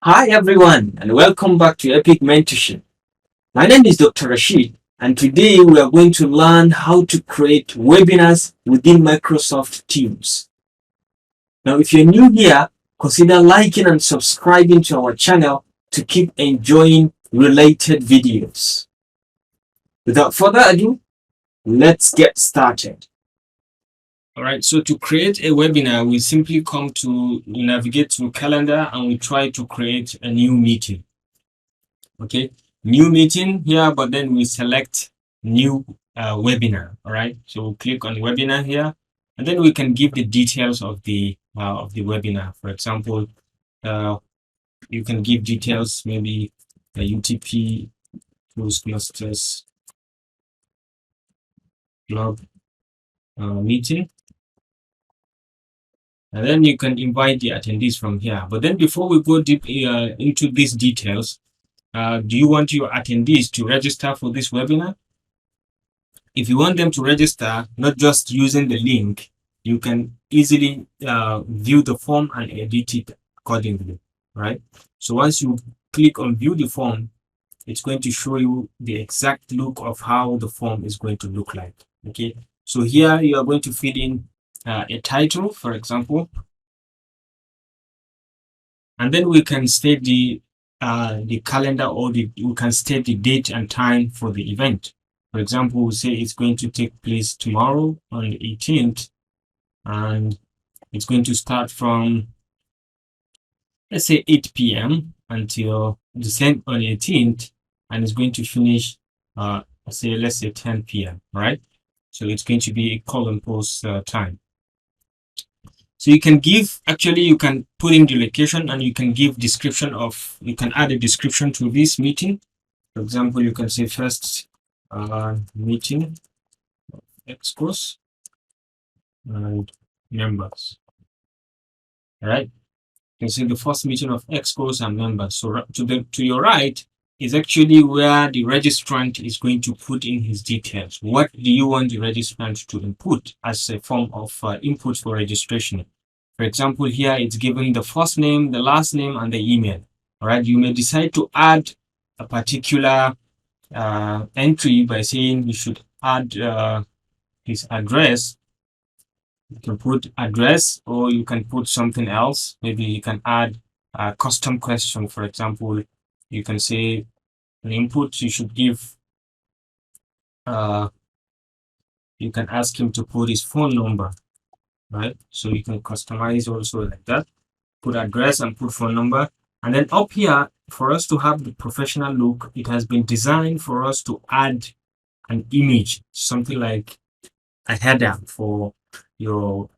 Hi everyone and welcome back to Epic Mentorship. My name is Dr. Rashid and today we are going to learn how to create webinars within Microsoft Teams. Now if you're new here, consider liking and subscribing to our channel to keep enjoying related videos. Without further ado, let's get started. Alright, so to create a webinar, we simply navigate to calendar and we try to create a new meeting. Okay, new meeting here, but then we select new webinar. All right, so we'll click on webinar here, and then we can give the details of the webinar. For example, you can give details, maybe a UTP Toastmasters blog meeting, and then you can invite the attendees from here. But then before we go deep into these details, do you want your attendees to register for this webinar? If you want them to register, not just using the link, you can easily view the form and edit it accordingly, right? So once you click on view the form, it's going to show you the exact look of how the form is going to look like. Okay, so here you are going to fill in a title, for example, and then we can state the calendar, or we can state the date and time for the event. For example, we say it's going to take place tomorrow on the 18th, and it's going to start from, let's say, 8 p.m. until the same on the 18th, and it's going to finish, let's say 10 p.m., right? So it's going to be a call and post time. So you can you can put in the location, and you can give you can add a description to this meeting. For example, you can say first meeting X course and members. All right. You can see the first meeting of X course and members. So to your right is actually where the registrant is going to put in his details. What do you want the registrant to input as a form of input for registration? For example, here it's given the first name, the last name, and the email. All right. You may decide to add a particular entry by saying you should add his address. You can put address, or you can put something else. Maybe you can add a custom question. For example, you can say an input you should give. You can ask him to put his phone number, right? So you can customize also like that. Put address and put phone number. And then up here, for us to have the professional look, it has been designed for us to add an image, something like a header for your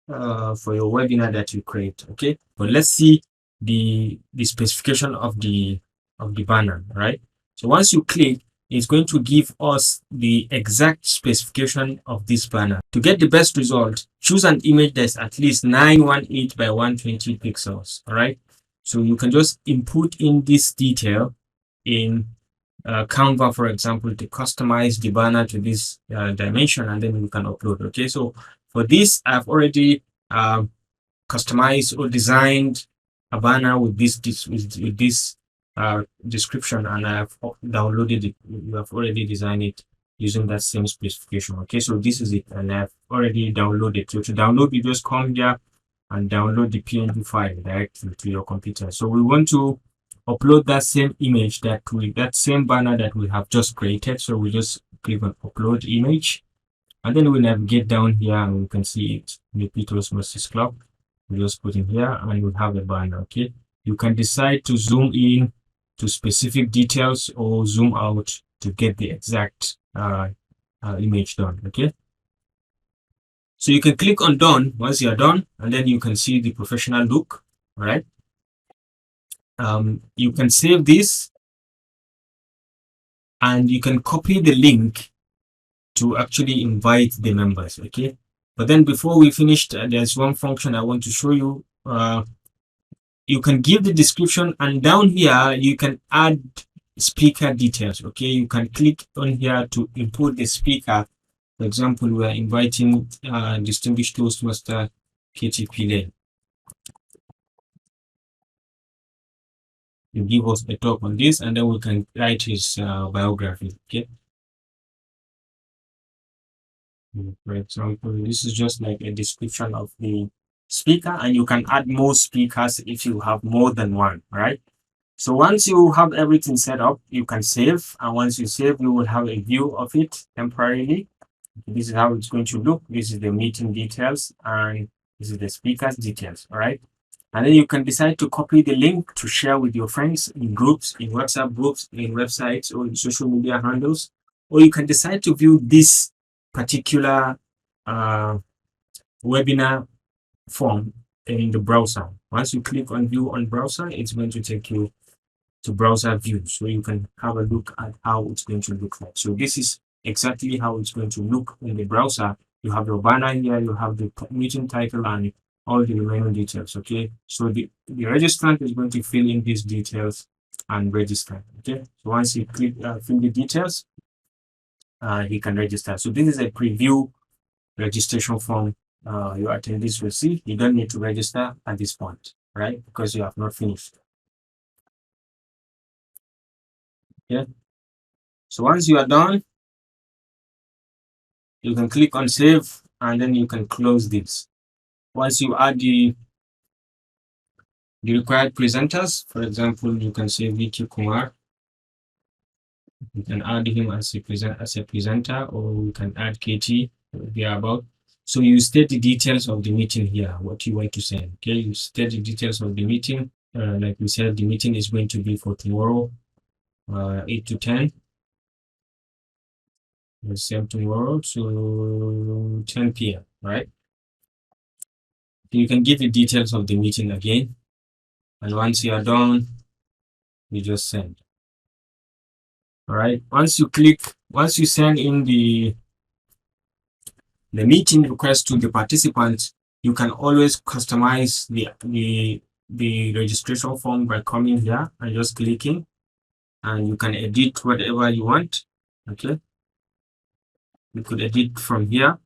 webinar that you create. Okay, but let's see the specification of the banner, right? So once you click, it's going to give us the exact specification of this banner. To get the best result, choose an image that's at least 918 by 120 pixels. All right, so you can just input in this detail in Canva, for example, to customize the banner to this dimension, and then we can upload. Okay, so for this, I've already customized or designed a banner with this description, and I've downloaded it. You have already designed it using that same specification. Okay, so this is it, and I've already downloaded. So to download, you just come here and download the PNG file directly to your computer. So we want to upload that same image, that same banner that we have just created. So we just click on upload image, and then we navigate down here and we can see it, the Toastmasters Club. We just put in here and we have a banner. Okay, you can decide to zoom in to specific details or zoom out to get the exact image done. Okay, so you can click on done once you're done, and then you can see the professional look. All right, you can save this, and you can copy the link to actually invite the members. Okay, but then before we finish, there's one function I want to show you. You can give the description, and down here you can add speaker details. Okay, you can click on here to input the speaker. For example, we are inviting distinguished Toastmaster KTP Lane. to give us a talk on this, and then we can write his biography. Okay. For example, this is just like a description of the speaker, and you can add more speakers if you have more than one, right? So once you have everything set up, you can save, and once you save, you will have a view of it temporarily. This is how it's going to look. This is the meeting details, and this is the speaker's details, all right? And then you can decide to copy the link to share with your friends in groups, in WhatsApp groups, in websites, or in social media handles. Or you can decide to view this particular webinar form in the browser. Once you click on view on browser, it's going to take you to browser view, so you can have a look at how it's going to look like. So this is exactly how it's going to look in the browser. You have your banner here, you have the meeting title, and all the remaining details. Okay, so the registrant is going to fill in these details and register. Okay, so once you click fill the details, he can register. So this is a preview registration form your attendees will see. You don't need to register at this point, right? Because you have not finished. Yeah. So once you are done, you can click on save, and then you can close this. Once you add the required presenters, for example, you can say VT Kumar. You can add him as a presenter, or you can add KT about. So you state the details of the meeting here, what you want to send. Okay, you state the details of the meeting. Like we said, the meeting is going to be for tomorrow, 8 to 10. The same tomorrow to 10 p.m. Right? You can give the details of the meeting again, and once you are done, you just send. All right. Once you send in the meeting request to the participants, you can always customize the registration form by coming here and just clicking, and you can edit whatever you want. Okay, you could edit from here,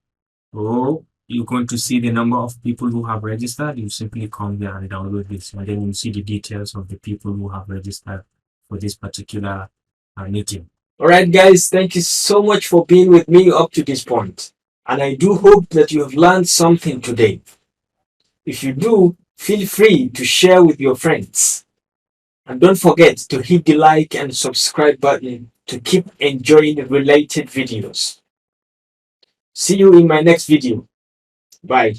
or you're going to see the number of people who have registered. You simply come here and download this, and then you see the details of the people who have registered for this particular meeting. All right, guys, thank you so much for being with me up to this point. And I do hope that you have learned something today. If you do, feel free to share with your friends. And don't forget to hit the like and subscribe button to keep enjoying related videos. See you in my next video. Bye.